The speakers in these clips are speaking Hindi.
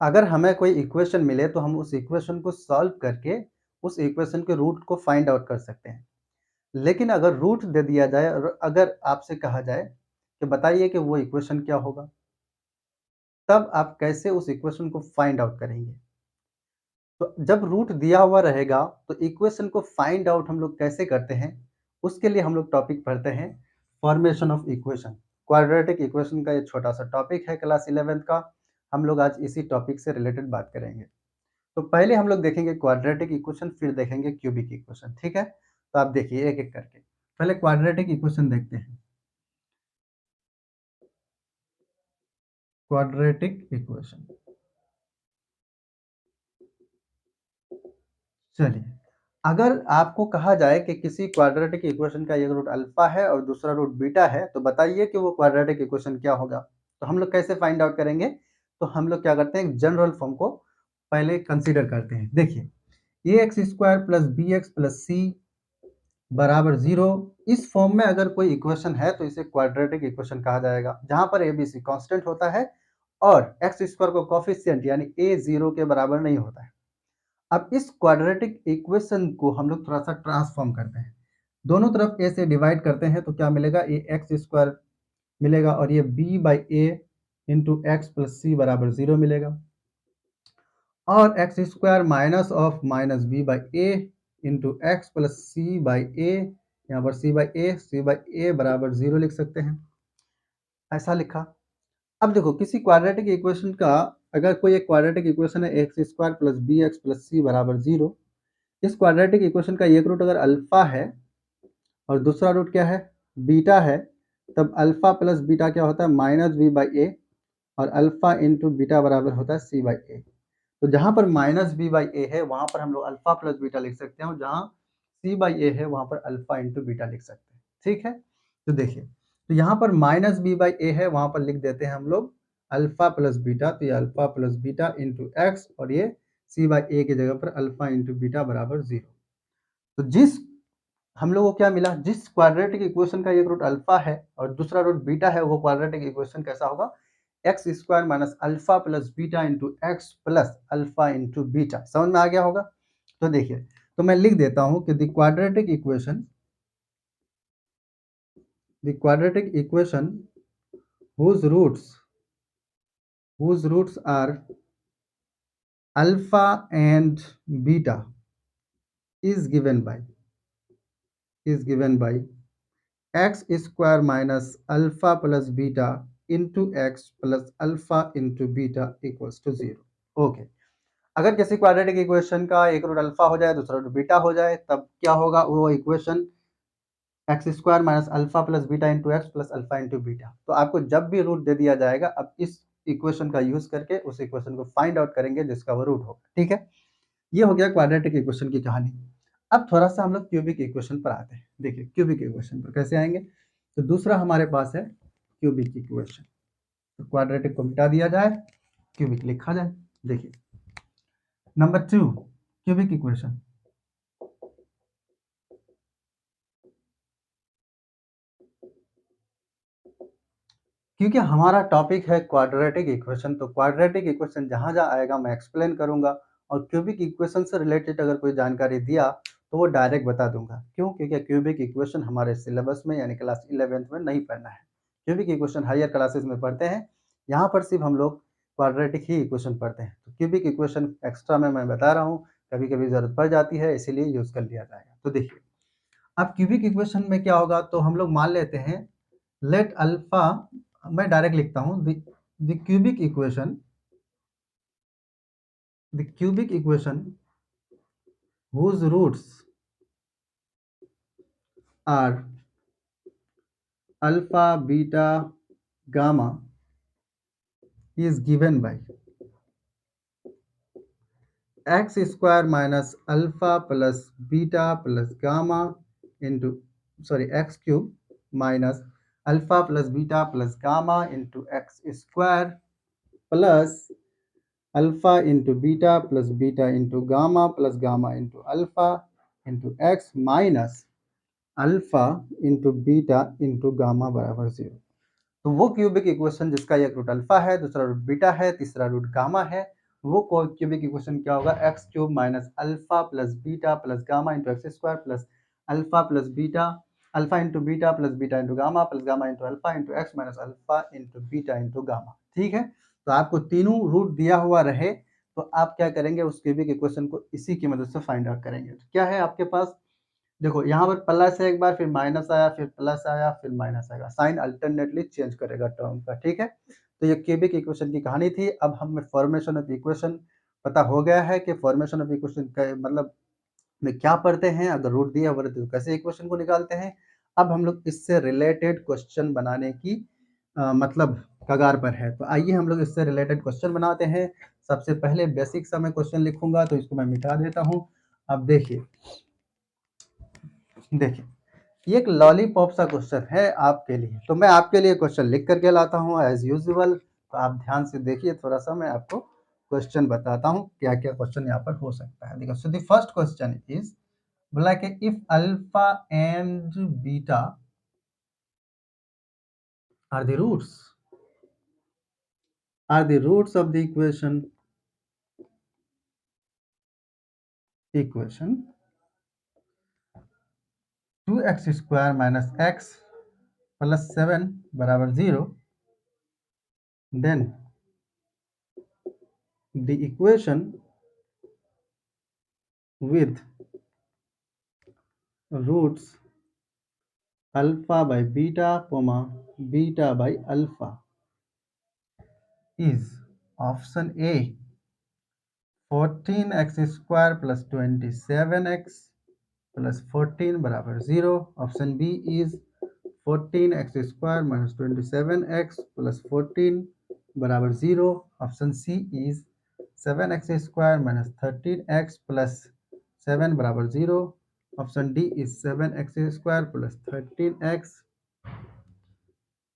अगर हमें कोई इक्वेशन मिले तो हम उस इक्वेशन को सॉल्व करके उस इक्वेशन के रूट को फाइंड आउट कर सकते हैं। लेकिन अगर रूट दे दिया जाए और अगर आपसे कहा जाए कि बताइए कि वो इक्वेशन क्या होगा, तब आप कैसे उस इक्वेशन को फाइंड आउट करेंगे? तो जब रूट दिया हुआ रहेगा तो इक्वेशन को फाइंड आउट हम लोग कैसे करते हैं, उसके लिए हम लोग टॉपिक पढ़ते हैं formation of equation. Quadratic equation का ये छोटा सा टॉपिक है क्लास 11th का। हम लोग आज इसी टॉपिक से रिलेटेड बात करेंगे। तो पहले हम लोग देखेंगे क्वाड्रेटिक इक्वेशन, फिर देखेंगे क्यूबिक इक्वेशन, ठीक है? तो आप देखिए एक एक करके। पहले क्वाड्रेटिक इक्वेशन देखते हैं। क्वाड्रेटिक इक्वेशन, चलिए, अगर आपको कहा जाए कि किसी क्वाड्रेटिक इक्वेशन का एक रूट अल्फा है और दूसरा रूट बीटा है, तो बताइए कि वो क्वाड्रेटिक इक्वेशन क्या होगा? तो हम लोग कैसे फाइंड आउट करेंगे? तो हम लोग क्या करते हैं, एक जनरल फॉर्म को पहले कंसीडर करते हैं। देखिए, ax square plus b x plus c बराबर जीरो, इस फॉर्म में अगर कोई इक्वेशन है तो इसे क्वाड्रेटिक इक्वेशन कहा जाएगा, जहां पर ए बी सी कॉन्स्टेंट होता है और एक्स स्क्वायर को कॉफिशिएंट यानी ए जीरो के बराबर नहीं होता है। अब इस क्वाड्रेटिक इक्वेशन को हम लोग थोड़ा सा ट्रांसफॉर्म करते हैं, दोनों तरफ ए से डिवाइड करते हैं तो क्या मिलेगा, ए एक्स स्क्वायर मिलेगा और ये b by a into x plus c बराबर जीरो मिलेगा, और x square minus of minus b by a into x plus c by a, यहाँ पर सी बाई ए बराबर जीरो लिख सकते हैं, ऐसा लिखा। अब देखो, किसी क्वाड्रेटिक इक्वेशन का अगर कोई एक क्वाड्रेटिक इक्वेशन है x square plus b x plus c बराबर जीरो, इस क्वाड्रेटिक इक्वेशन का एक रूट अगर अल्फा है और दूसरा रूट क्या है, बीटा है, तब अल्फा प्लस बीटा क्या होता है, माइनस बी बाई ए, और अल्फा इंटू बीटा बराबर होता है सी बाई ए। तो जहां पर माइनस बी बाई ए है वहां पर हम लोग अल्फा प्लस बीटा लिख सकते हैं, और जहां सी बाई ए है वहां पर अल्फा इंटू बीटा लिख सकते हैं, ठीक है? तो देखिए, तो यहाँ पर माइनस बी बाई ए है, वहां पर लिख देते हैं हम लोग अल्फा प्लस बीटा, तो ये alpha plus beta into x, और ये सी बाई ए की जगह पर अल्फा इंटू बीटा बराबर जीरो। तो जिस हम लोगों को क्या मिला, जिस क्वाड्रेटिक इक्वेशन का एक रूट अल्फा है और दूसरा रूट बीटा है, वो क्वाड्रेटिक इक्वेशन कैसा होगा, x square minus alpha plus beta into x plus alpha into beta. समझ में आ गया होगा? तो देखिए, तो मैं लिख देता हूं कि the quadratic equation whose roots are alpha and beta is given by x square minus alpha plus beta into x plus alpha into beta equals to zero. Okay, अगर किसी क्वाड्रेटिक इक्वेशन का एक रूट अल्फा हो जाए दूसरा रूट बीटा हो जाए, तब क्या होगा, वो equation x square minus alpha plus beta into x plus alpha into beta. तो आपको जब भी रूट दे दिया जाएगा, अब इस इक्वेशन का यूज करके उस इक्वेशन को फाइंड आउट करेंगे जिसका वो रूट होगा, ठीक है? ये हो गया क्वाड्रेटिक इक्वेशन की कहानी। अब थोड़ा सा हम लोग क्यूबिक इक्वेशन पर आते हैं। देखिए, क्यूबिक इक्वेशन पर कैसे आएंगे, तो दूसरा हमारे पास है क्यूबिक इक्वेशन। तो क्वाड्रेटिक को मिटा दिया जाए, क्यूबिक लिखा जाए। देखिए, नंबर 2, क्यूबिक इक्वेशन। क्योंकि हमारा टॉपिक है क्वाड्रेटिक इक्वेशन, तो क्वाड्रेटिक इक्वेशन जहाँ जहाँ आएगा मैं एक्सप्लेन करूंगा, और क्यूबिक इक्वेशन से रिलेटेड अगर कोई जानकारी दिया तो वो डायरेक्ट बता दूंगा। क्यों? क्योंकि क्यूबिक इक्वेशन हमारे सिलेबस में यानी क्लास 11th में नहीं पढ़ना है। क्यूबिक इक्वेशन हायर क्लासेस में पढ़ते हैं, यहाँ पर सिर्फ हम लोग क्वाड्रेटिक ही इक्वेशन पढ़ते हैं। तो क्यूबिक इक्वेशन एक्स्ट्रा में मैं बता रहा हूँ, कभी कभी जरूरत पड़ जाती है, इसीलिए यूज कर लिया जाएगा। तो देखिए, अब क्यूबिक इक्वेशन में क्या होगा, तो हम लोग मान लेते हैं लेट अल्फा, मैं डायरेक्ट लिखता हूं, the cubic equation whose roots are alpha beta gamma is given by x square minus alpha plus beta plus gamma into, sorry, x cube minus alpha plus beta plus gamma into x square plus alpha into beta plus beta into gamma plus gamma into alpha into x minus alpha into beta into gamma बराबर जीरो। तो वो क्यूबिक इक्वेशन जिसका एक रूट अल्फा है दूसरा रूट बीटा है तीसरा रूट गामा है, वो क्यूबिक इक्वेशन क्या होगा, x cube minus alpha plus beta plus gamma into x square plus alpha plus beta, alpha into beta into gamma plus gamma into alpha into x minus alpha into beta into gamma. ठीक है, तो आपको तीनों रूट दिया हुआ रहे तो आप क्या करेंगे, उस क्यूबिक इक्वेशन को इसी की मदद से फाइंड आउट करेंगे। तो क्या है आपके पास, देखो यहाँ पर प्लस है, एक बार फिर माइनस आया, फिर प्लस आया, फिर माइनस आएगा, साइन अल्टरनेटली चेंज करेगा टर्म का। ठीक है, तो ये क्यूबिक इक्वेशन की कहानी थी। अब हमें फॉर्मेशन ऑफ इक्वेशन पता हो गया है कि फॉर्मेशन ऑफ इक्वेशन का मतलब में क्या पढ़ते हैं, अगर रूट दिया हुआ रहता है तो कैसे इक्वेशन को निकालते हैं। अब हम लोग इससे रिलेटेड क्वेश्चन बनाने की मतलब कगार पर है। तो आइए हम लोग इससे रिलेटेड क्वेश्चन बनाते हैं। सबसे पहले बेसिक सा मैं क्वेश्चन लिखूंगा, तो इसको मैं मिटा देता हूँ। अब देखिए देखिए, ये एक लॉलीपॉप सा क्वेश्चन है आपके लिए, तो मैं आपके लिए क्वेश्चन लिख करके लाता हूँ एज यूजुअल। तो आप ध्यान से देखिए, थोड़ा सा मैं आपको क्वेश्चन बताता हूँ क्या क्या क्वेश्चन यहाँ पर हो सकता है। देखो, so the first question is, बोला कि if alpha and beta are the roots of the equation 2x square minus x plus 7 बराबर 0, then the equation with roots alpha by beta comma beta by alpha is option A 14x square plus 27x plus 14 बराबर 0, option B is 14x square minus 27x plus 14 बराबर 0, option C is 7x square minus 13x plus 7 बराबर 0, option D is 7x square plus 13x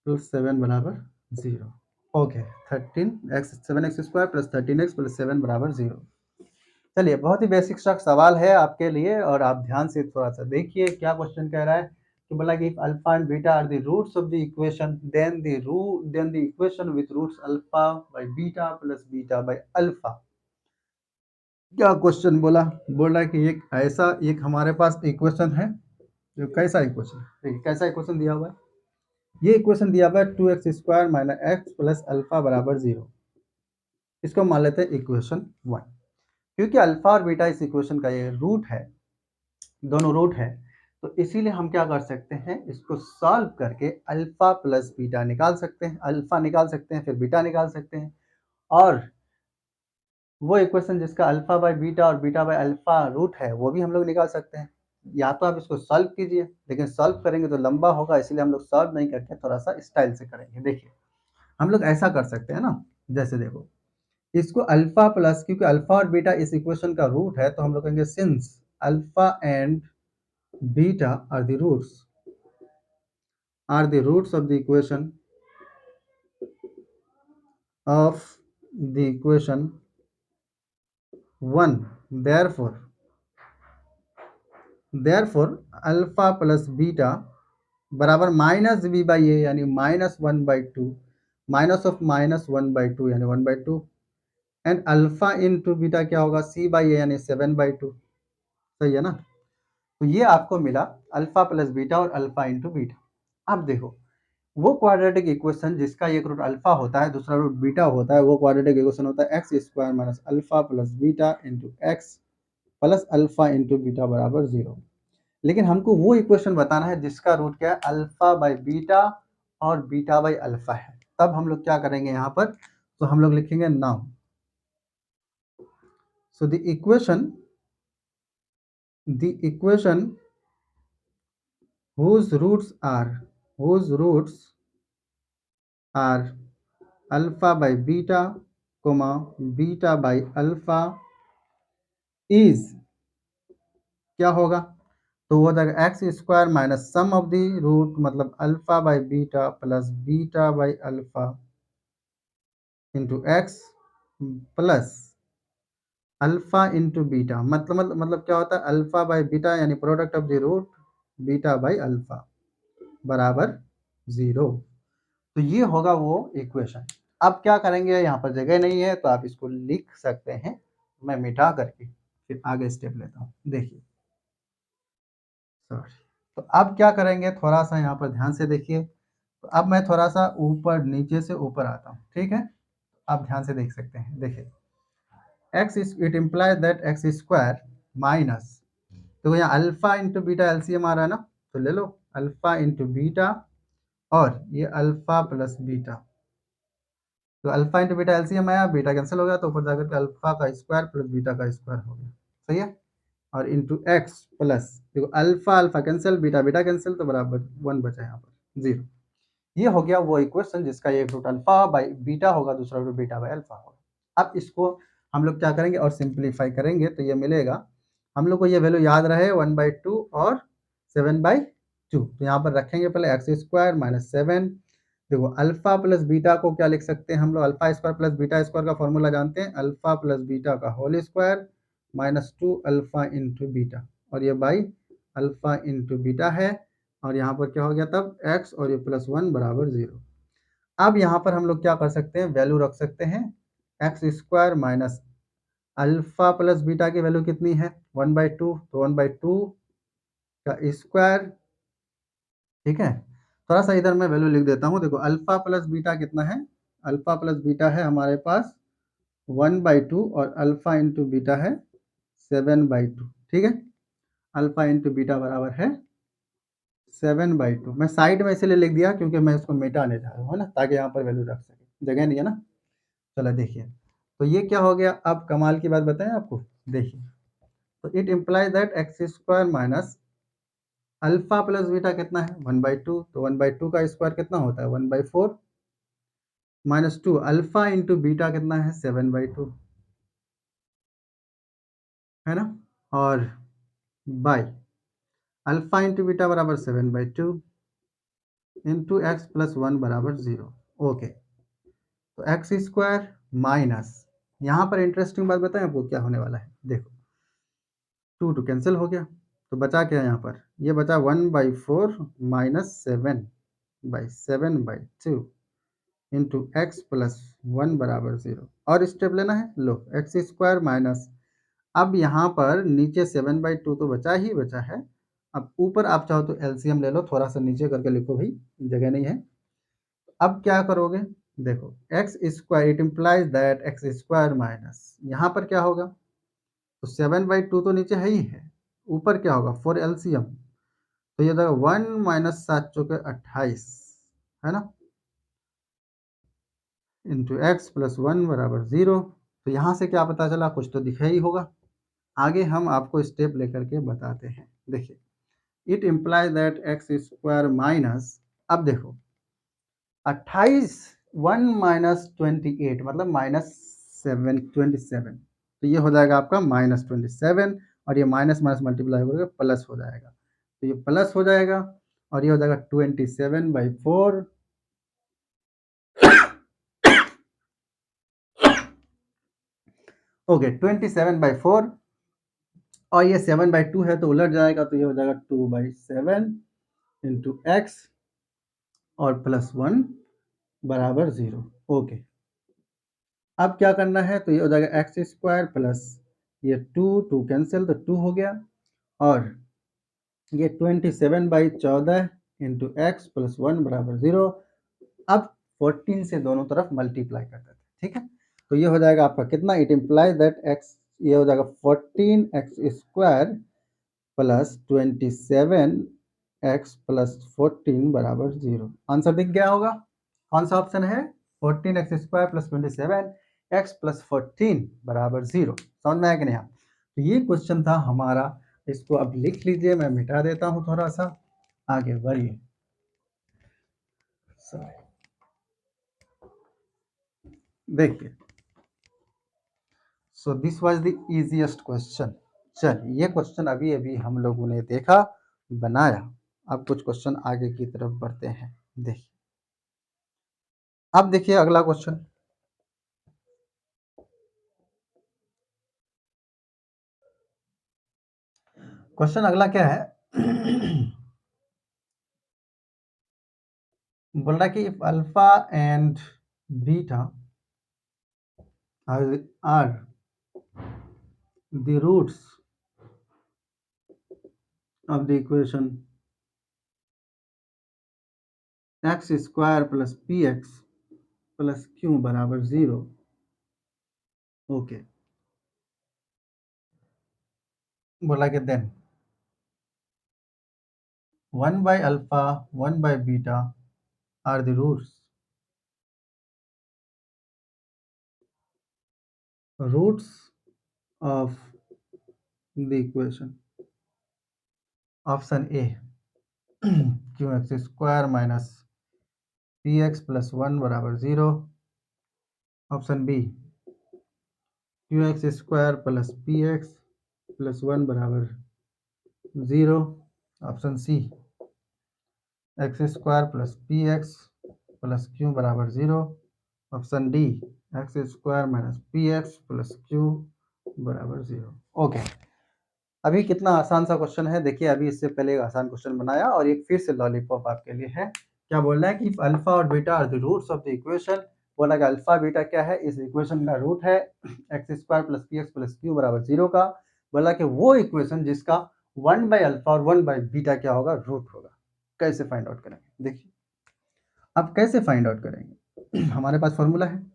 plus 7 बराबर 0। Okay, 13x 7x square plus 13x plus 7 बराबर 0। चलिए, बहुत ही बेसिक सा सवाल है आपके लिए, और आप ध्यान से थोड़ा सा देखिए क्या क्वेश्चन कह रहा है। तो बोला कि if alpha and beta are the roots of the equation, then the equation with roots alpha by beta plus beta by alpha. क्या क्वेश्चन बोला, बोल रहा है कि एक हमारे पास इक्वेशन है, जो कैसा इक्वेशन, देखिए कैसा इक्वेशन दिया हुआ है। ये इक्वेशन दिया हुआ है 2x square minus x plus alpha बराबर 0। इसको मान लेते हैं इक्वेशन 1, क्योंकि अल्फा और बीटा इस इक्वेशन का ये रूट है, दोनों रूट है, तो इसीलिए हम क्या कर सकते हैं, इसको सॉल्व करके अल्फा प्लस बीटा निकाल सकते हैं, अल्फा निकाल सकते हैं, फिर बीटा निकाल सकते हैं। और वो इक्वेशन जिसका अल्फा बाय बीटा और बीटा बाय अल्फा रूट है, वो भी हम लोग निकाल सकते हैं। या तो आप इसको सॉल्व कीजिए, लेकिन सॉल्व करेंगे तो लंबा होगा, इसलिए हम लोग सॉल्व नहीं करके थोड़ा सा स्टाइल से करेंगे। देखिए, हम लोग ऐसा कर सकते हैं ना, जैसे देखो, इसको अल्फा प्लस, क्योंकि अल्फा और बीटा इस इक्वेशन का रूट है, तो हम लोग कहेंगे since alpha and beta are the roots of the equation of the equation 1, therefore alpha plus beta बराबर माइनस बी बाई ए, यानी -1/2, -1/2 यानी 1/2, एंड अल्फा इंटू बीटा क्या होगा, सी बाई ए यानी 7/2। सही है ना, तो ये आपको मिला अल्फा प्लस बीटा और अल्फा इंटू बीटा। अब देखो, वो क्वाड्रेटिक इक्वेशन जिसका एक रूट अल्फा होता है, दूसरा रूट बीटा होता है, वो क्वाड्रेटिक इक्वेशन होता है x square minus alpha plus beta into x plus alpha into beta बराबर 0। लेकिन हमको वो इक्वेशन बताना है जिसका रूट क्या है, अल्फा बाय बीटा और बीटा बाय अल्फा है। तब हम लोग क्या करेंगे यहाँ पर, तो हम लोग लिखेंगे now, so the equation whose roots are alpha by beta comma beta by alpha is क्या होगा, तो वो जाएगा x square minus sum of the root, मतलब alpha by beta plus beta by alpha into x plus alpha into beta, मतलब क्या होता है, अल्फा बाई बीटा यानी product of the root beta by alpha बराबर 0। तो ये होगा वो इक्वेशन। अब क्या करेंगे, यहाँ पर जगह नहीं है तो आप इसको लिख सकते हैं, मैं मिटा करके फिर आगे स्टेप लेता हूँ। देखिए सॉरी, तो अब क्या करेंगे, थोड़ा सा यहाँ पर ध्यान से देखिए। तो अब मैं थोड़ा सा ऊपर नीचे से ऊपर आता हूँ, ठीक है। आप ध्यान से देख सकते हैं, देखिए x is it implies that x square minus, तो यहाँ अल्फा इंटू बीटा एलसीएम आ रहा है ना, तो ले लो अल्फा इंटू बीटा और ये अल्फा प्लस बीटा, तो अल्फा इंटू बीटा एलसीएम आया, बीटा कैंसिल हो गया, तो ऊपर जाकर के अल्फा का स्क्वायर प्लस बीटा का स्क्वायर हो गया, सही है। और इंटू एक्स प्लस, देखो alpha alpha cancel, beta beta cancel, तो बराबर 1 बचा यहाँ पर 0। ये हो गया वो इक्वेशन जिसका एक रूट अल्फा बाई बीटा होगा, दूसरा रूट बीटा बाई अल्फा होगा। अब इसको हम लोग क्या करेंगे और सिंप्लीफाई करेंगे, तो ये मिलेगा हम लोग को, ये वैल्यू याद रहे 1/2 और 7/2, तो यहाँ पर रखेंगे पहले एक्स स्क्वायर माइनस 7। देखो अल्फा प्लस बीटा को क्या लिख सकते हैं हम लोग, alpha square plus beta square का फॉर्मूला जानते हैं, अल्फा प्लस बीटा का whole square minus 2 alpha into beta, और ये बाई अल्फा इंटू बीटा है, और यहाँ पर क्या हो गया तब x और ये +1 बराबर 0। अब यहाँ पर हम लोग क्या कर सकते हैं, वैल्यू रख सकते हैं, x square minus alpha plus beta की वैल्यू कितनी है 1/2, तो 1/2 का स्क्वायर, ठीक है। थोड़ा सा इधर मैं वैल्यू लिख देता हूँ, देखो अल्फा प्लस बीटा कितना है, अल्फा प्लस बीटा है हमारे पास 1/2 और अल्फा इंटू बीटा है 7/2, ठीक है। अल्फा इंटू बीटा बराबर है 7/2। मैं साइड में इसलिए लिख दिया क्योंकि मैं इसको मिटाने जा रहा हूँ, है ना, ताकि यहाँ पर वैल्यू रख सके, जगह नहीं है ना। चलो देखिए, तो ये क्या हो गया, अब कमाल की बात बताएं आपको, देखिए तो it implies that x square minus alpha plus beta कितना है 1/2, तो 1/2 का स्क्वायर कितना होता है 1/4 माइनस 2 अल्फा इंटू बीटा कितना है 7/2, है ना, और बाई अल्फा इंटू बीटा बराबर 7/2 इंटू एक्स प्लस 1 बराबर 0। ओके, तो एक्स स्क्वायर माइनस, यहाँ पर इंटरेस्टिंग बात बताएं आपको क्या होने वाला है, देखो 2 2 कैंसिल हो गया, तो बचा क्या यहाँ पर, ये बचा 1/4 माइनस 7/2 इंटू एक्स प्लस 1 बराबर 0। और स्टेप लेना है, लो एक्स स्क्वायर माइनस, अब यहाँ पर नीचे 7/2 तो बचा ही बचा है, अब ऊपर आप चाहो तो एलसीएम ले लो, थोड़ा सा नीचे करके लिखो भाई, जगह नहीं है। अब क्या करोगे, देखो x square it implies that x square minus, यहाँ पर क्या होगा, तो 7/2 तो नीचे है ही है, ऊपर क्या होगा 4 एलसीएम, तो ये देखो 1 माइनस 7 चौके 28, है ना, इंटू एक्स प्लस 1 बराबर 0। तो यहाँ से क्या पता चला, कुछ तो दिखा ही होगा। आगे हम आपको स्टेप लेकर के बताते हैं, देखिए it implies that x square minus, अब देखो 28 1 माइनस 28 मतलब -27, तो ये हो जाएगा आपका -27, और ये माइनस माइनस मल्टीप्लाई होकर प्लस हो जाएगा, तो ये प्लस हो जाएगा, और ये हो जाएगा 27/4 ओके 27/4, और ये 7/2 है तो उलट जाएगा, तो ये हो जाएगा 2/7 इंटू एक्स और +1 बराबर 0। ओके, अब क्या करना है, तो ये हो जाएगा एक्स स्क्वायर प्लस ये 2 2 कैंसिल, तो 2 हो गया, और ये 27/14 इंटू एक्स प्लस 1 बराबर 0। अब 14 से दोनों तरफ मल्टीप्लाई कर देते हैं, ठीक है। तो ये हो जाएगा आपका कितना, इट इम्प्लाइज दैट एक्स, ये हो जाएगा 14 x square plus 27 x plus 14 बराबर 0। आंसर दिख गया होगा, कौन सा ऑप्शन है, 14 x square plus 27 x plus 14 बराबर 0। समझ में आया कि नहीं आप, तो ये क्वेश्चन था हमारा, इसको अब लिख लीजिए, मैं मिटा देता हूँ थोड़ा सा, आगे बढ़िए। देखिए, so this was the easiest question. चलिए, ये क्वेश्चन अभी अभी हम लोगों ने देखा, बनाया। अब कुछ क्वेश्चन आगे की तरफ बढ़ते हैं, देखिए अब देखिए अगला क्वेश्चन, क्वेश्चन अगला क्या है बोल रहा है कि if alpha and beta are the roots of the equation x square plus px plus q बराबर 0। ओके, बोला कि then 1 by alpha 1 by beta are the roots of the equation। Option A q x square minus p x plus 1 बराबर 0। Option B q x square plus p x plus 1 बराबर 0। Option C x square plus p x plus q बराबर 0। Option D x square minus p x plus q बराबर 0। ओके, अभी कितना आसान सा क्वेश्चन है, देखिए अभी इससे पहले एक आसान क्वेश्चन बनाया और एक फिर से लॉलीपॉप आपके लिए है। क्या बोल रहा है कि अल्फा और beta are the roots of the equation. बोला कि अल्फा बीटा क्या है, इस इक्वेशन का रूट है x square plus p x plus q बराबर 0 का। बोला कि वो इक्वेशन जिसका 1 बाई अल्फा और 1 बाई बीटा क्या होगा, रूट होगा। कैसे फाइंड आउट करेंगे, देखिए अब कैसे फाइंड आउट करेंगे हमारे पास फॉर्मूला है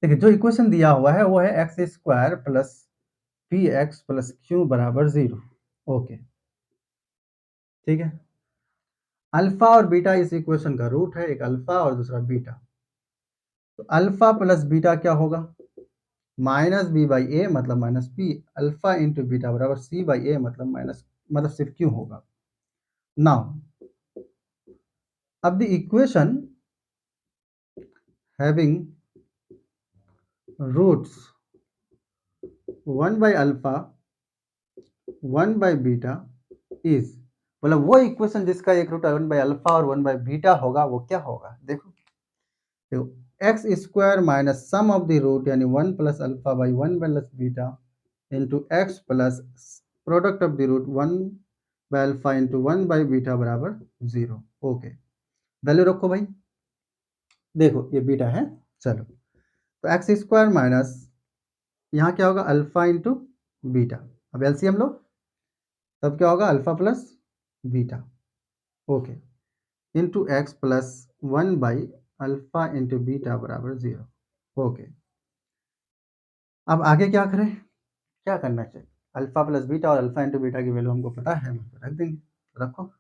देखिए जो इक्वेशन दिया हुआ है वो है x square plus p x plus q बराबर 0। ओके, ठीक है। अल्फा और बीटा इस इक्वेशन का रूट है, एक अल्फा और दूसरा बीटा। तो अल्फा प्लस बीटा क्या होगा, माइनस बी बाई ए मतलब minus p. Alpha into beta बराबर सी बाई ए मतलब माइनस, मतलब सिर्फ क्यू होगा। नाउ अब the equation having roots 1 by alpha 1 by beta is, मतलब वो इक्वेशन जिसका एक रूट 1 बाई अल्फा और 1 बाई बीटा होगा, वो क्या होगा, देखो x square minus sum of the root यानी 1 plus alpha by 1 plus beta into x plus product of the root 1 by alpha into 1 by beta बराबर 0। ओके, वैल्यू रखो भाई, देखो ये बीटा है। चलो, तो एक्स स्क्वायर माइनस यहाँ क्या होगा, अल्फा इंटू बीटा। अब एलसीएम लो, तब क्या होगा, alpha plus beta. Okay, into x plus 1 by alpha into beta बराबर 0। ओके, अब आगे क्या करें, क्या करना चाहिए, अल्फा प्लस बीटा और अल्फा इंटू बीटा की वैल्यू हमको पता है, हम रख देंगे, रखो।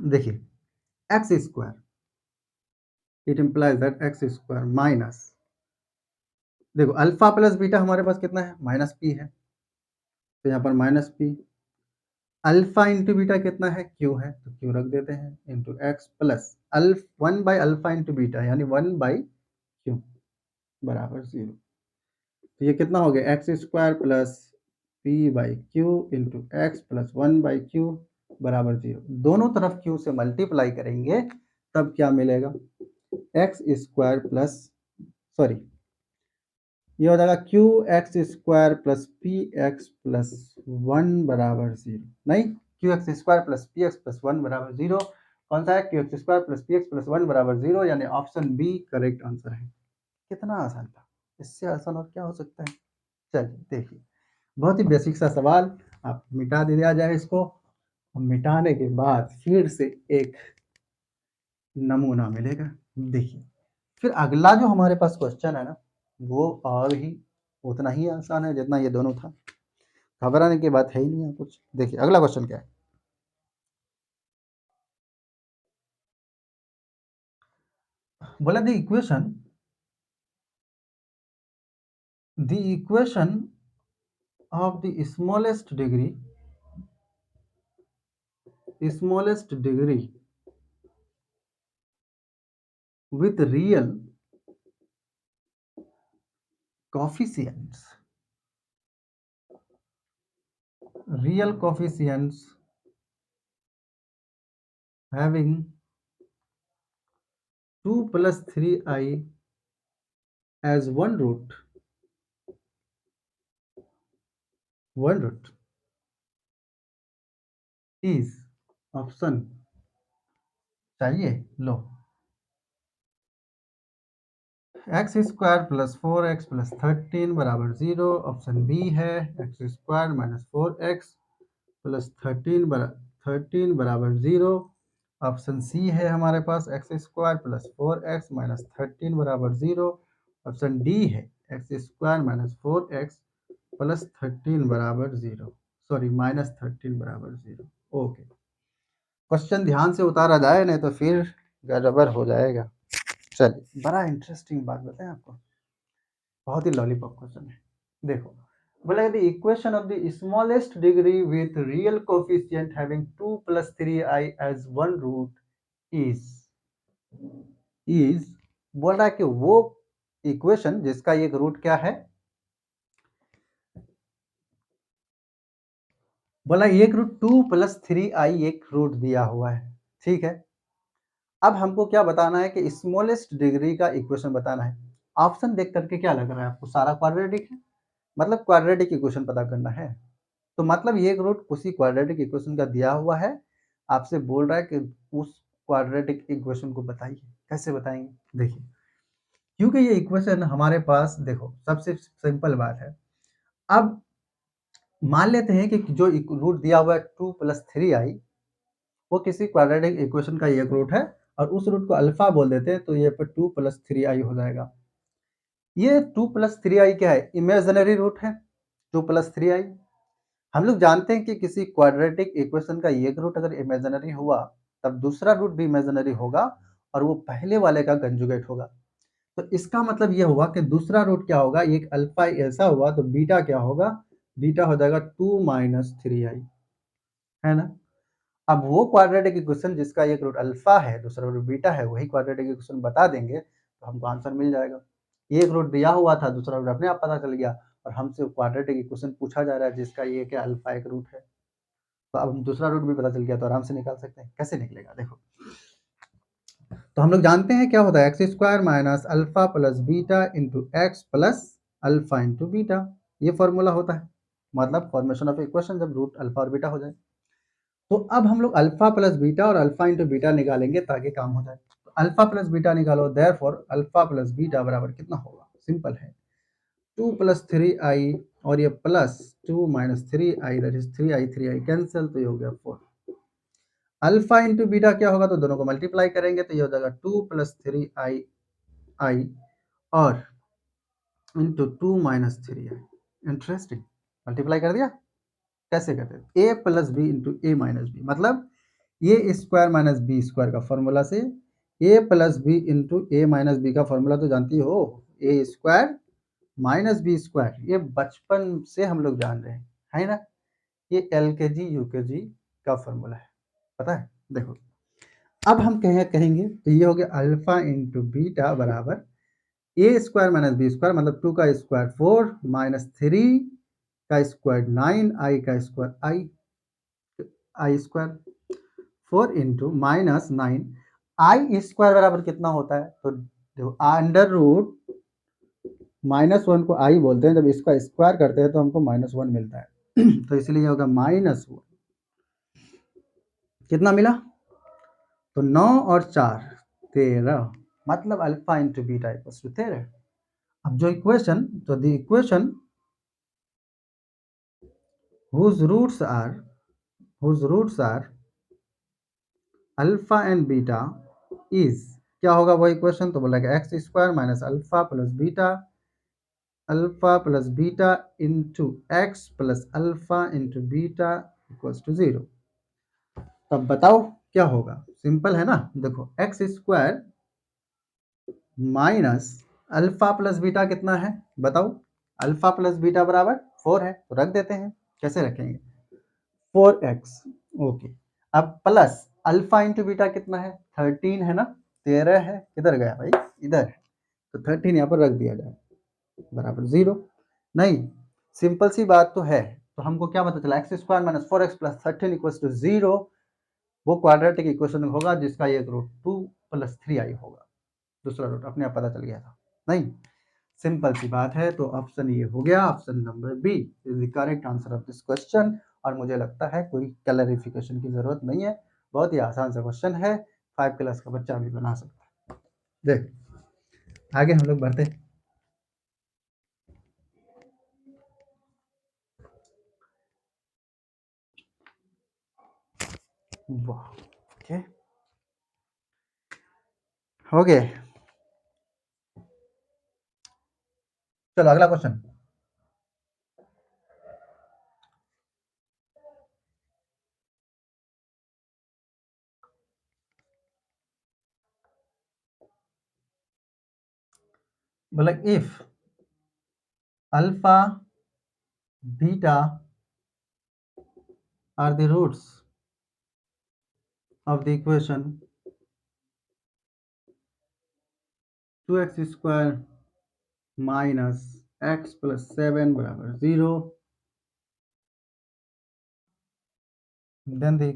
देखिए x square, it implies that x square minus, देखो अल्फा प्लस बीटा हमारे पास कितना है, माइनस पी है, तो यहाँ पर minus p. Alpha into beta कितना है, क्यू है, तो क्यू रख देते हैं, into x plus alpha 1 by alpha into beta यानी 1 बाई क्यू बराबर 0। तो ये कितना हो गया, x square plus P by Q into x plus 1 by Q बराबर 0। दोनों तरफ क्यू से मल्टीप्लाई करेंगे तब क्या मिलेगा, एक्स स्क्वायर प्लस, सॉरी ये हो जाएगा Q x square plus p x plus 1 बराबर 0। नहीं, Q x square plus p x plus 1 बराबर 0 कौन सा है, Q x square plus p x plus 1 बराबर 0, यानी ऑप्शन बी करेक्ट आंसर है। कितना आसान था, इससे आसान और क्या हो सकता है। चलिए देखिए, बहुत ही बेसिक सा सवाल, आप मिटा दिया जाए इसको, मिटाने के बाद फिर से एक नमूना मिलेगा। देखिए फिर अगला जो हमारे पास क्वेश्चन है ना, वो और ही उतना ही आसान है जितना ये दोनों था, घबराने की बात है ही नहीं है कुछ। देखिए अगला क्वेश्चन क्या है, बोला the equation of the smallest degree with coefficients real coefficients having 2 plus 3i as one root is option चाहिए, लो x square plus 4x plus 13 बराबर 0। ऑप्शन बी है x square minus 4x plus 13 बराबर 0। ऑप्शन सी है हमारे पास x square plus 4x minus 13 बराबर 0। ऑप्शन डी है x square minus 4x plus 13 बराबर 0, सॉरी माइनस 13 बराबर 0। ओके, क्वेश्चन ध्यान से उतारा जाए नहीं तो फिर गड़बड़ हो जाएगा। चलिए, बड़ा इंटरेस्टिंग बात बताएं आपको, बहुत ही लॉलीपॉप क्वेश्चन है। देखो, बोला the equation of the smallest degree with real coefficient having 2 plus 3i as one root is बोल रहा है कि वो इक्वेशन जिसका एक रूट क्या है, बोला एक रूट 2 प्लस 3i एक रूट दिया हुआ है, ठीक है। अब हमको क्या बताना है कि स्मॉलेस्ट डिग्री का इक्वेशन बताना है। ऑप्शन देख करके क्या लग रहा है आपको, सारा क्वाड्रेटिक है, मतलब क्वाड्रेटिक इक्वेशन पता करना है। तो मतलब ये एक रूट उसी क्वाड्रेटिक इक्वेशन का दिया हुआ है, आपसे बोल रहा है कि उस क्वाड्रेटिक इक्वेशन को बताइए। कैसे बताएंगे, देखिए, क्योंकि ये इक्वेशन हमारे पास, देखो सबसे सिंपल बात है। अब मान लेते हैं कि जो रूट दिया हुआ है 2 + 3i, वो किसी क्वाड्रेटिक इक्वेशन का एक रूट है और उस रूट को अल्फा बोल देते हैं, तो ये पर 2 + 3i हो जाएगा। ये 2 + 3i क्या है, इमेजिनरी रूट है 2 + 3i। हम लोग जानते हैं कि किसी क्वाड्रेटिक इक्वेशन का एक रूट अगर इमेजिनरी हुआ तब दूसरा रूट भी इमेजिनरी होगा और वो पहले वाले का कंजुगेट होगा। तो इसका मतलब ये हुआ कि दूसरा रूट क्या होगा, एक अल्फा ऐसा हुआ तो बीटा क्या होगा, बीटा हो जाएगा 2 - 3i, है ना। अब वो क्वाड्रेटिक इक्वेशन जिसका एक रूट अल्फा है दूसरा रूट बीटा है, वही क्वाड्रेटिक इक्वेशन बता देंगे तो हमको आंसर मिल जाएगा। एक रूट दिया हुआ था, दूसरा रूट अपने आप पता चल गया और हमसे क्वाड्रेटिक इक्वेशन पूछा जा रहा है जिसका ये क्या अल्फा एक रूट है, तो अब हम दूसरा रूट भी पता चल गया तो आराम से निकाल सकते हैं। कैसे निकलेगा, देखो, तो हम लोग जानते हैं क्या होता है, x square minus alpha plus beta into x plus alpha into beta, ये फॉर्मूला होता है, मतलब फॉर्मेशन ऑफ इक्वेशन जब रूट अल्फा और बीटा हो जाए। तो अब हम लोग अल्फा प्लस बीटा और अल्फा इंटू बीटा निकालेंगे ताकि काम हो जाए। तो अल्फा प्लस बीटा निकालो, देयरफॉर अल्फा प्लस बीटा बराबर कितना होगा, सिंपल है 2 + 3i और ये plus 2 - 3i, that is 3i cancel, तो ये हो गया 4। अल्फा इंटू बीटा क्या होगा, तो दोनों को मल्टीप्लाई करेंगे तो ये हो जाएगा 2 + 3i और इंटू 2 - 3i। इंटरेस्टिंग, मल्टीप्लाई कर दिया। कैसे करते हैं, ए प्लस बी इंटू ए माइनस बी, मतलब ए स्क्वायर माइनस बी स्क्वायर का फॉर्मूला से ए प्लस बी इंटू ए माइनस बी का फॉर्मूला तो जानती हो, ए स्क्वायर माइनस बी स्क्वायर, ये बचपन से हम लोग जान रहे हैं, है ना। ये एलकेजी यूकेजी का फॉर्मूला है, पता है। देखो, अब हम कहेंगे तो ये हो गया अल्फा इंटू बीटा बराबर ए स्क्वायर माइनस बी स्क्वायर, मतलब 2 का स्क्वायर 4 माइनस 3 का स्क्वायर 9 आई का स्क्वायर आई स्क्वायर 4 इंटू माइनस 9 आई स्क्वायर बराबर कितना होता है, तो देखो अंडर रूट -1 को आई बोलते हैं, जब इसका स्क्वायर करते हैं तो हमको -1 मिलता है तो इसलिए होगा -1। कितना मिला, तो 9 और 4 13, मतलब alpha into beta equals to 13। अब जो इक्वेशन, तो the equation whose roots are alpha and beta is, क्या होगा वो इक्वेशन, तो बोला x square minus alpha plus beta into x plus alpha into beta equals to 0। तब बताओ क्या होगा, सिंपल है ना। देखो x square minus alpha plus beta कितना है बताओ, अल्फा प्लस बीटा बराबर 4 है, तो रख देते हैं। कैसे रखेंगे, 4x, ओके। अब प्लस अल्फा इंटू बीटा कितना है, 13 है ना, 13 है, किधर गया भाई, इधर है, तो 13 यहाँ पर रख दिया जाए बराबर 0। नहीं, सिंपल सी बात तो है। तो हमको क्या पता चला, x square minus 4x plus 13 equals to 0, वो क्वाड्रेटिक इक्वेशन होगा जिसका एक रूट 2 + 3i होगा, दूसरा रूट अपने आप पता चल गया था। नहीं, सिंपल सी बात है। तो ऑप्शन ये हो गया, option number B is the correct answer of this question. और मुझे लगता है कोई क्लैरिफिकेशन की जरूरत नहीं है, बहुत ही आसान सा क्वेश्चन है। 5 क्लास का बच्चा भी बना सकता है। देख आगे हम लोग बढ़ते। वाह, ओके, हो गए। चलो अगला क्वेश्चन। बोला if alpha beta are the roots of the equation 2x square minus x plus 7 बराबर 0, then the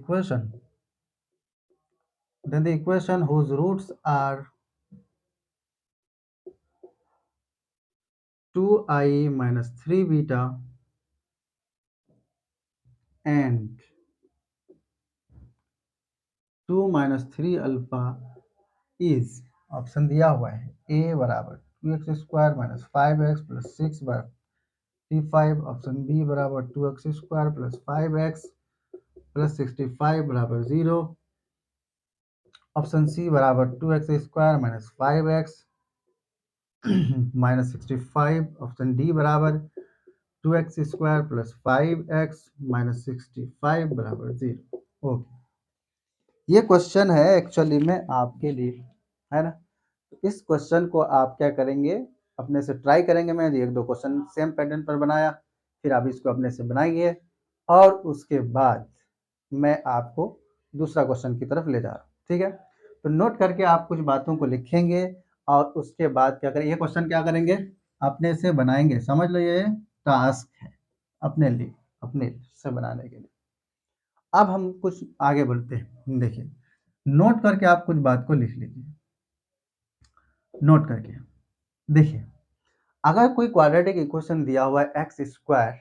equation whose roots are 2i minus 3 beta and 2 minus 3 alpha is, option दिया हुआ है a बराबर 2x square minus 5x plus 6 बराबर 35, ऑप्शन बी बराबर 2x square plus 5x plus 65 बराबर 0, ऑप्शन सी बराबर 2x square minus 5x minus 65, option D बराबर 2x square plus 5x minus 65 बराबर 0। ओके, ये क्वेश्चन है एक्चुअली में आपके लिए, है ना। इस क्वेश्चन को आप क्या करेंगे, अपने से ट्राई करेंगे। मैं एक दो क्वेश्चन सेम पैटर्न पर बनाया, फिर आप इसको अपने से बनाइए और उसके बाद मैं आपको दूसरा क्वेश्चन की तरफ ले जा रहा हूँ, ठीक है। तो नोट करके आप कुछ बातों को लिखेंगे और उसके बाद क्या करेंगे, ये क्वेश्चन क्या करेंगे, अपने से बनाएंगे। समझ लो ये टास्क है अपने लिए, अपने से बनाने के लिए। अब हम कुछ आगे बढ़ते हैं। देखिए, नोट करके आप कुछ बात को लिख लीजिए, नोट करके। देखिए, अगर कोई क्वाड्रेटिक इक्वेशन दिया हुआ है x square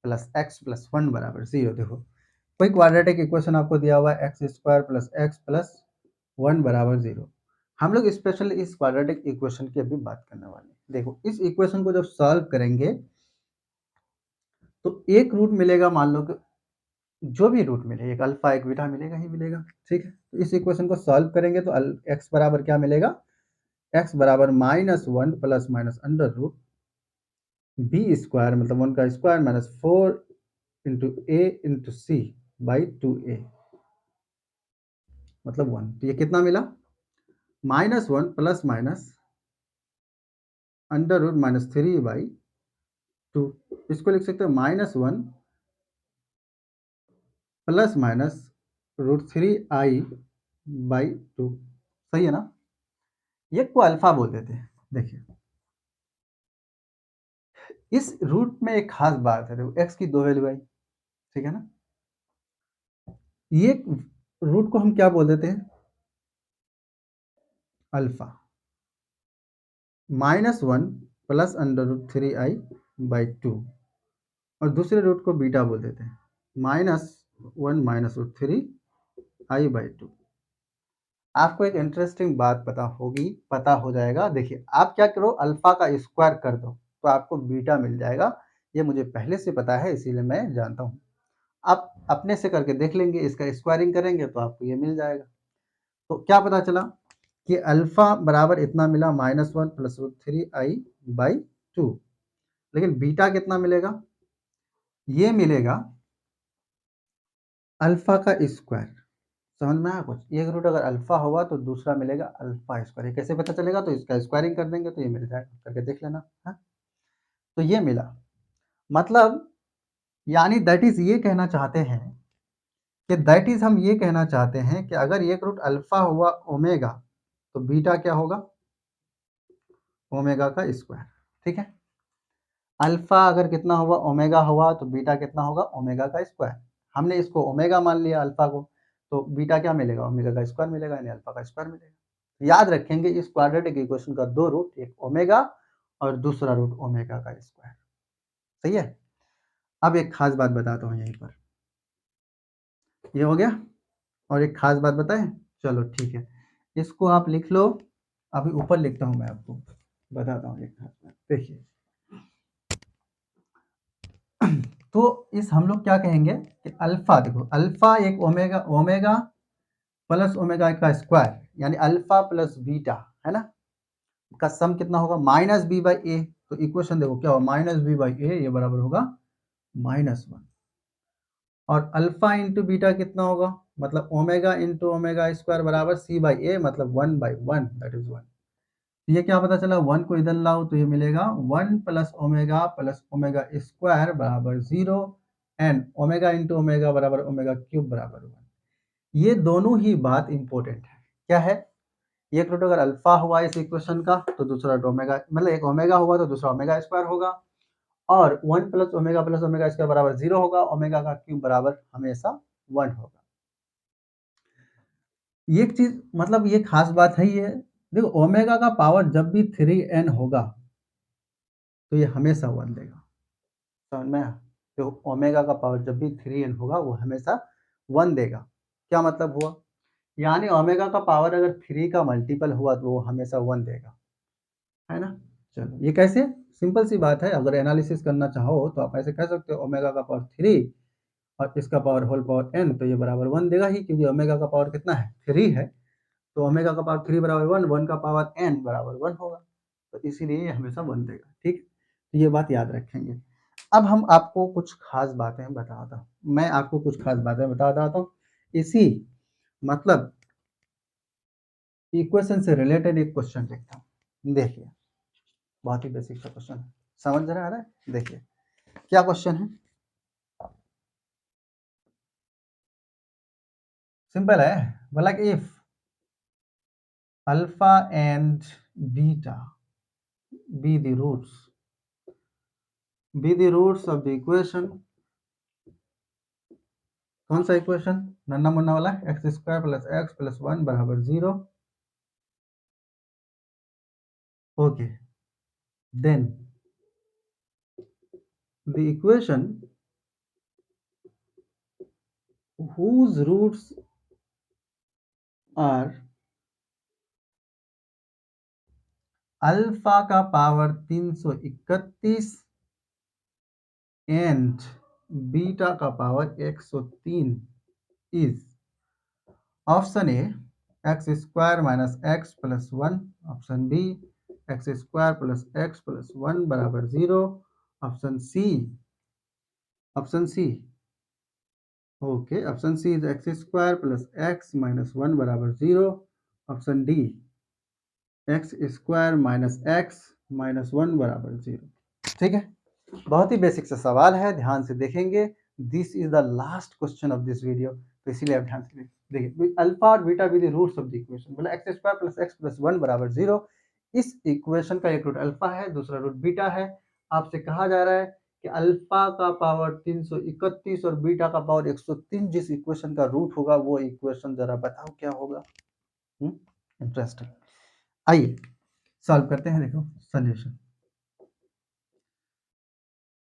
plus x plus 1 बराबर 0, देखो कोई क्वाड्रेटिक इक्वेशन आपको दिया हुआ है x square plus x plus 1 बराबर 0। हम लोग स्पेशली इस क्वाड्रेटिक इक्वेशन की अभी बात करने वाले हैं। देखो, इस इक्वेशन को जब सॉल्व करेंगे तो एक रूट मिलेगा, मान लो कि जो भी रूट मिले, एक अल्फा एक बीटा मिलेगा ही मिलेगा, ठीक है। तो इस इक्वेशन को सॉल्व करेंगे तो एक्स बराबर क्या मिलेगा, एक्स बराबर -1 plus minus under root B square, मतलब 1 का square minus 4 into A into C by 2a, मतलब 1। तो ये कितना मिला, -1 प्लस माइनस अंडर रूट -3/2। इसको लिख सकते हो -1 प्लस माइनस √3i/2। सही है ना। ये को अल्फा बोल देते हैं। देखिए, इस रूट में एक खास बात है, देखो एक्स की दो वैल्यू आई, ठीक है ना। ये रूट को हम क्या बोल देते हैं, अल्फा। -1 प्लस √3i/2 और दूसरे रूट को बीटा बोल देते हैं, -1 माइनस √3i/2। आपको एक इंटरेस्टिंग बात पता हो जाएगा। देखिए, आप क्या करो, अल्फा का स्क्वायर कर दो तो आपको बीटा मिल जाएगा। ये मुझे पहले से पता है, इसीलिए मैं जानता हूँ। आप अपने से करके देख लेंगे, इसका स्क्वायरिंग करेंगे तो आपको ये मिल जाएगा। तो क्या पता चला कि अल्फा बराबर इतना मिला, -1 प्लस √3i/2। लेकिन बीटा कितना मिलेगा, ये मिलेगा अल्फा का स्क्वायर। समझ में आया कुछ, एक रूट अगर अल्फा होगा तो दूसरा मिलेगा अल्फा स्क्वायर। ये कैसे पता चलेगा, तो इसका स्क्वायरिंग कर देंगे तो ये मिल जाएगा, करके देख लेना। हाँ, तो ये मिला, मतलब यानी दैट इज ये कहना चाहते हैं कि दैट इज हम ये कहना चाहते हैं कि अगर एक रूट अल्फा हुआ ओमेगा तो बीटा क्या होगा, ओमेगा का स्क्वायर, ठीक है। अल्फा अगर कितना हुआ, ओमेगा हुआ, तो बीटा कितना होगा, ओमेगा का स्क्वायर। हमने इसको ओमेगा मान लिया अल्फा को, तो बीटा क्या मिलेगा, ओमेगा का स्क्वायर मिलेगा, यानी अल्फा का स्क्वायर मिलेगा। याद रखेंगे, इस क्वाड्रेटिक इक्वेशन का दो रूट, एक ओमेगा और दूसरा रूट ओमेगा का स्क्वायर। सही है। अब एक खास बात बताता हूँ यहीं पर, ये हो गया। और एक खास बात बताएं, चलो ठीक है, इसको आप लिख लो। अभी ऊपर लिखता हूँ, मैं आपको बताता हूँ एक देखिए। तो इस हम लोग क्या कहेंगे कि अल्फा, देखो अल्फा एक ओमेगा, ओमेगा प्लस ओमेगा का स्क्वायर, यानी अल्फा प्लस बीटा, है ना, का सम कितना होगा माइनस बी बाई ए। तो इक्वेशन देखो क्या होगा, माइनस बी बाई ए, ये बराबर होगा -1। और अल्फा इंटू बीटा कितना होगा, मतलब ओमेगा इंटू ओमेगा स्क्वायर बराबर सी बाई ए, मतलब 1/1, दैट इज 1। ये क्या पता चला, 1 को इधर लाओ तो ये मिलेगा 1 प्लस ओमेगा स्क्वायर बराबर 0, एंड ओमेगा इंटू ओमेगा बराबर ओमेगा क्यूब बराबर 1। ये दोनों ही बात इंपॉर्टेंट है। क्या है, एक रूट अगर अल्फा हुआ इस इक्वेशन का तो दूसरा रूट ओमेगा, मतलब एक ओमेगा हुआ तो दूसरा ओमेगा स्क्वायर होगा, और 1 प्लस ओमेगा स्क्वायर बराबर 0 होगा, ओमेगा का क्यूब बराबर हमेशा 1 होगा। ये एक चीज, मतलब ये खास बात है ये। देखो ओमेगा का पावर जब भी 3n होगा तो ये हमेशा 1 देगा, समझ में आया? तो ओमेगा का पावर जब भी 3n होगा वो हमेशा 1 देगा। क्या मतलब हुआ, यानी ओमेगा का पावर अगर 3 का मल्टीपल हुआ तो वो हमेशा 1 देगा, है ना। चलो ये कैसे, सिंपल सी बात है, अगर एनालिसिस करना चाहो तो आप ऐसे कह सकते हो ओमेगा का पावर 3 और इसका पावर होल पावर n, तो ये बराबर 1 देगा ही, क्योंकि ओमेगा का पावर कितना है 3 है, तो ओमेगा का पावर 3 बराबर 1, 1 का पावर n बराबर 1 होगा, तो इसीलिए ये हमेशा 1 देगा। ठीक, तो ये बात याद रखेंगे। अब हम आपको कुछ खास बातें बताता हूँ, मैं आपको कुछ खास बातें बताता हूँ इसी, मतलब इक्वेशन से रिलेटेड एक क्वेश्चन लिखता हूँ। देखिए बहुत ही बेसिक सा क्वेश्चन है, समझ रहा है? देखिए क्या क्वेश्चन है, सिंपल है, बोला कि if alpha and beta be the roots of the equation, कौन सा इक्वेशन, नन्ना मुन्ना वाला, x square plus x plus 1 बराबर 0। Okay, then the equation whose roots are alpha का पावर 331 एंड बीटा का power 103 is option A x square minus x plus 1, option B x square plus x plus 1 बराबर 0, option C okay, option C is x square plus x minus 1 बराबर 0, option D x square minus x minus 1 बराबर 0। ठीक है, बहुत ही बेसिक सा सवाल है, ध्यान से देखेंगे। This is the last question of this video, तो इसीलिए आप ध्यान से देखिए। अल्फा और beta with the roots of the equation, बोला x square plus x plus 1 बराबर 0। इस इक्वेशन का एक रूट अल्फा है, दूसरा रूट बीटा है। आपसे कहा जा रहा है कि अल्फा का पावर 331 और बीटा का पावर 103 जिस इक्वेशन का रूट होगा वो इक्वेशन जरा बताओ क्या होगा। इंटरेस्टिंग, आइए सॉल्व करते हैं। देखो सॉल्यूशन,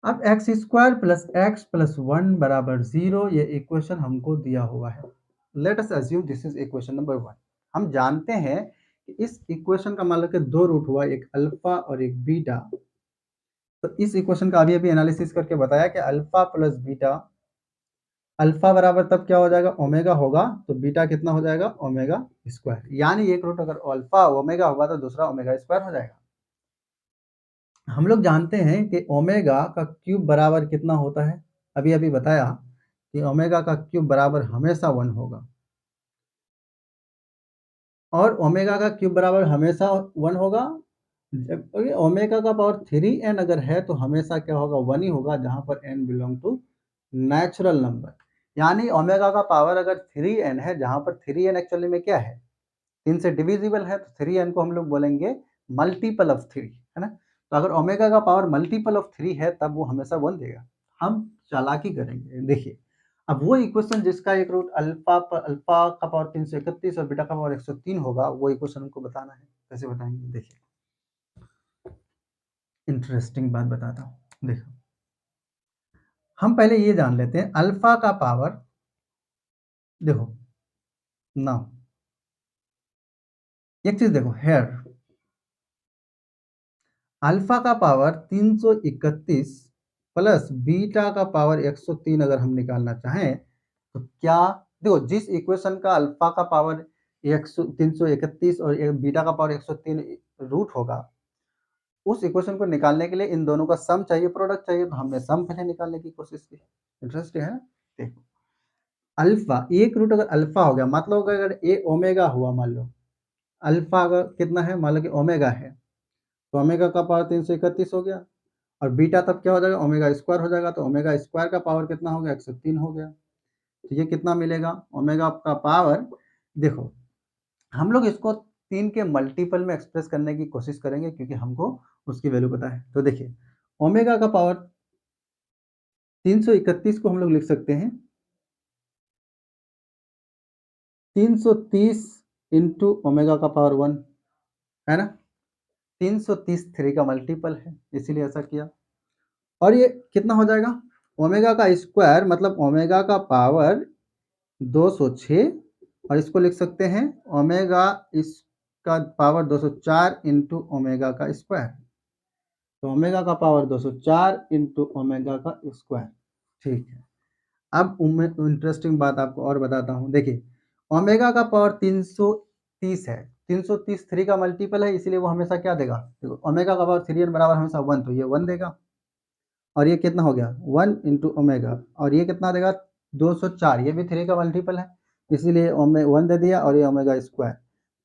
अब x square plus x plus 1 बराबर 0 ये इक्वेशन हमको दिया हुआ है। Let us assume this is equation number 1। हम जानते हैं कि इस इक्वेशन का मान लो कि दो रूट हुआ, एक अल्फा और एक बीटा। तो इस इक्वेशन का अभी अभी एनालिसिस करके बताया कि अल्फा प्लस बीटा, अल्फा बराबर तब क्या हो जाएगा ओमेगा होगा, तो बीटा कितना हो जाएगा ओमेगा स्क्वायर, यानी एक रूट अगर अल्फा ओमेगा होगा तो दूसरा ओमेगा स्क्वायर हो जाएगा। हम लोग जानते हैं कि ओमेगा का क्यूब बराबर कितना होता है, अभी अभी बताया कि ओमेगा का क्यूब बराबर हमेशा 1 होगा, और ओमेगा का क्यूब बराबर हमेशा 1 होगा। जब ओमेगा का पावर 3n अगर है तो हमेशा क्या होगा 1 ही होगा, जहां पर n belong to natural number. यानी ओमेगा का पावर अगर 3n है, जहां पर 3n एक्चुअली में क्या है 3 से डिविजिबल है, तो 3n को हम लोग बोलेंगे मल्टीपल ऑफ 3, है ना। तो अगर ओमेगा का पावर मल्टीपल ऑफ 3 है तब वो हमेशा 1 देगा। हम चालाकी करेंगे, देखिए अब वो इक्वेशन जिसका एक रूट अल्फा का पावर 331 और बीटा का पावर 103 होगा, वो इक्वेशन हमको बताना है। कैसे बताएंगे, देखिए इंटरेस्टिंग बात बताता हूँ। देखो हम पहले ये जान लेते हैं अल्फा का पावर, देखो नाउ एक चीज देखो हेयर अल्फा का पावर 331 प्लस बीटा का पावर 103 अगर हम निकालना चाहें तो क्या देखो जिस इक्वेशन का अल्फा का पावर 331 और बीटा का पावर 103 रूट होगा उस इक्वेशन को निकालने के लिए इन दोनों का सम चाहिए प्रोडक्ट चाहिए तो हमने सम पहले निकालने की कोशिश की। इंटरेस्टिंग है ना? देखो अल्फा एक रूट अगर अल्फा हो गया मतलब अगर ए ओमेगा हुआ मान लो अल्फा अगर कितना है मान लो कि ओमेगा है तो ओमेगा का पावर 331 हो गया और बीटा तब क्या हो जाएगा ओमेगा स्क्वायर हो जाएगा तो ओमेगा स्क्वायर का पावर कितना हो गया 103 हो गया। तो ये कितना मिलेगा ओमेगा का पावर देखो हम लोग इसको 3 के मल्टीपल में एक्सप्रेस करने की कोशिश करेंगे क्योंकि हमको उसकी वैल्यू पता है। तो देखिए ओमेगा का पावर 331 को हम लोग लिख सकते हैं 330 इंटू ओमेगा का पावर 1 है ना 330 3 का मल्टीपल है इसीलिए ऐसा किया और ये कितना हो जाएगा ओमेगा का स्क्वायर मतलब ओमेगा का पावर 206 और इसको लिख सकते हैं ओमेगा इसका पावर 204 इंटू ओमेगा का स्क्वायर तो ओमेगा का पावर 204 इंटू ओमेगा का स्क्वायर। ठीक है अब इंटरेस्टिंग बात आपको और बताता हूँ देखिए ओमेगा का पावर 330 है 330 3 का मल्टीपल है इसीलिए वो हमेशा क्या देगा देखो ओमेगा का पावर 3 बराबर हमेशा 1 तो ये 1 देगा और ये कितना हो गया 1 इंटू ओमेगा और ये कितना देगा 204 ये भी 3 का मल्टीपल है इसीलिए ओमे 1 दे दिया और ये ओमेगा स्क्वायर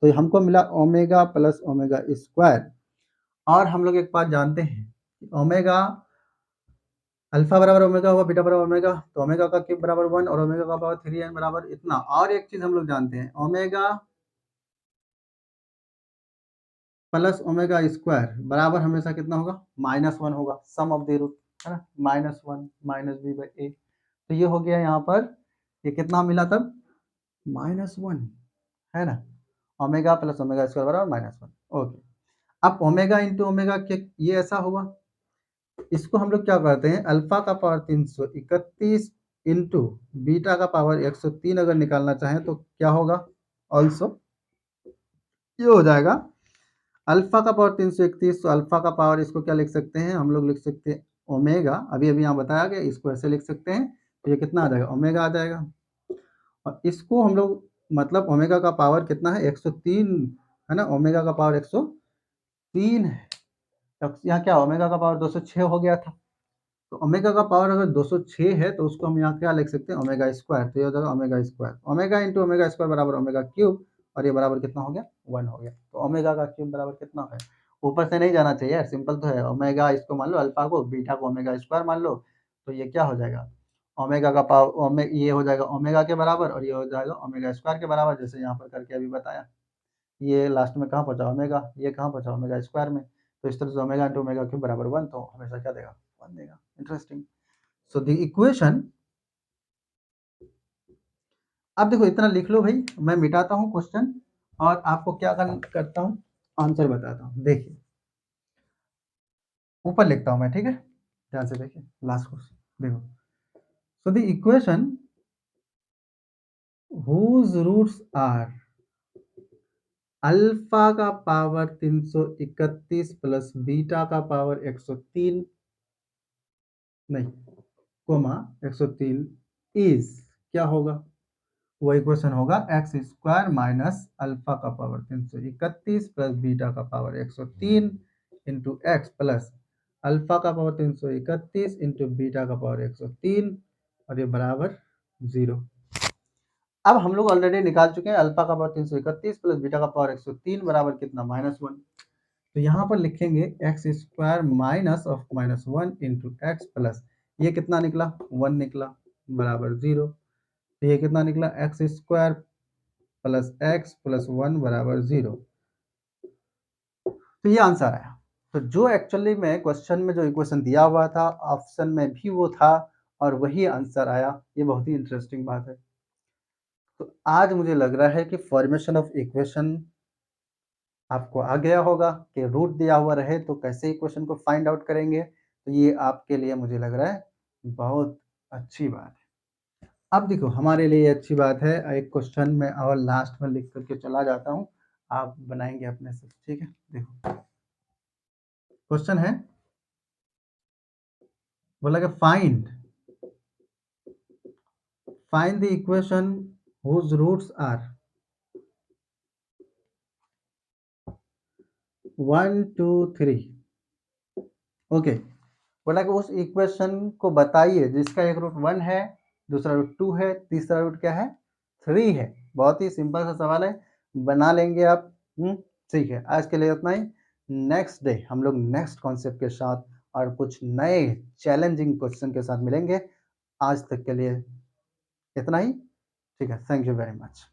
तो हमको मिला ओमेगा प्लस ओमेगा स्क्वायर। और हम लोग एक बात जानते हैं ओमेगा अल्फा बराबर ओमेगा हुआ बीटा बराबर ओमेगा तो ओमेगा का क्यूब बराबर 1 और ओमेगा का पावर 3n बराबर इतना और एक चीज हम लोग जानते हैं ओमेगा प्लस ओमेगा स्क्वायर बराबर हमेशा कितना होगा -1 होगा सम ऑफ द रूट है ना -1 माइनस बी बाई ए तो ये हो गया यहाँ पर ये कितना मिला तब -1 है ना ओमेगा प्लस ओमेगा स्क्वायर बराबर -1 ओके। अब ओमेगा इंटू ओमेगा के ये ऐसा हुआ इसको हम लोग क्या करते हैं अल्फा का पावर 331 इंटू बीटा का पावर 103 अगर निकालना चाहें तो क्या होगा ऑल्सो ये हो जाएगा अल्फा का पावर 331 तो अल्फा का पावर इसको क्या लिख सकते हैं हम लोग लिख सकते हैं ओमेगा अभी अभी यहाँ बताया गया इसको ऐसे लिख सकते हैं तो ये कितना आ जाएगा ओमेगा आ जाएगा और इसको हम लोग मतलब ओमेगा का पावर कितना है 103 है ना ओमेगा का पावर 103 है तो यहाँ क्या ओमेगा का पावर 206 हो गया था तो ओमेगा का पावर अगर 206 है तो उसको हम यहाँ क्या लिख सकते हैं ओमेगा स्क्वायर तो ये हो जाएगा omega square omega into omega square बराबर ओमेगा क्यूब और ये बराबर कितना हो गया 1 हो गया तो ओमेगा का क्यूब बराबर कितना है ऊपर से नहीं जाना चाहिए यार सिंपल तो है ओमेगा इसको मान लो अल्फा को बीटा को ओमेगा स्क्वायर मान लो तो ये क्या हो जाएगा ओमेगा का पावर ये हो जाएगा ओमेगा के बराबर और ये हो जाएगा ओमेगा स्क्वायर के बराबर जैसे यहाँ पर करके अभी बताया ये लास्ट में कहाँ पहुँचा ओमेगा ये कहाँ पहुँचा ओमेगा स्क्वायर में तो इस तरह से ओमेगा इंटू ओमेगा क्यूब बराबर 1 तो हमेशा क्या देगा 1 देगा इंटरेस्टिंग। सो द इक्वेशन अब देखो इतना लिख लो भाई मैं मिटाता हूँ क्वेश्चन और आपको क्या करता हूँ आंसर बताता हूँ देखिए ऊपर लिखता हूँ मैं ठीक है ध्यान से देखिए लास्ट क्वेश्चन देखो so the equation whose roots are alpha का पावर 331 प्लस बीटा का पावर 103 नहीं कोमा 103 इज क्या होगा वो इक्वेशन होगा एक्स स्क्वायर माइनस अल्फा का पावर 331 प्लस बीटा का power 103 into x plus alpha का पावर 331 इंटू बीटा का पावर 103 और ये बराबर 0। अब हम लोग ऑलरेडी निकाल चुके हैं अल्फा का पावर 331 प्लस बीटा का पावर 103 बराबर कितना -1 तो यहाँ पर लिखेंगे x square minus of -1 into x plus ये कितना निकला 1 निकला बराबर 0 तो ये कितना निकला x square plus x plus 1 बराबर 0 तो ये आंसर आया। तो जो एक्चुअली में क्वेश्चन में जो इक्वेशन दिया हुआ था ऑप्शन में भी वो था और वही आंसर आया ये बहुत ही इंटरेस्टिंग बात है। तो आज मुझे लग रहा है कि फॉर्मेशन ऑफ इक्वेशन आपको आ गया होगा कि रूट दिया हुआ रहे तो कैसे इक्वेशन को फाइंड आउट करेंगे तो ये आपके लिए मुझे लग रहा है बहुत अच्छी बात है। अब देखो हमारे लिए अच्छी बात है एक क्वेश्चन में और लास्ट में लिख करके चला जाता हूँ आप बनाएंगे अपने से, ठीक है। देखो क्वेश्चन है, बोला कि find the equation whose roots are 1 2 3। Okay, बोला कि उस इक्वेशन को बताइए जिसका एक रूट 1 है, दूसरा रूट 2 है, तीसरा रूट क्या है, 3 है। बहुत ही सिंपल सा सवाल है, बना लेंगे आप। ठीक है, आज के लिए उतना ही। नेक्स्ट डे हम लोग नेक्स्ट कॉन्सेप्ट के साथ और कुछ नए चैलेंजिंग क्वेश्चन के साथ मिलेंगे। आज तक के लिए इतना ही, ठीक है। Thank you very much.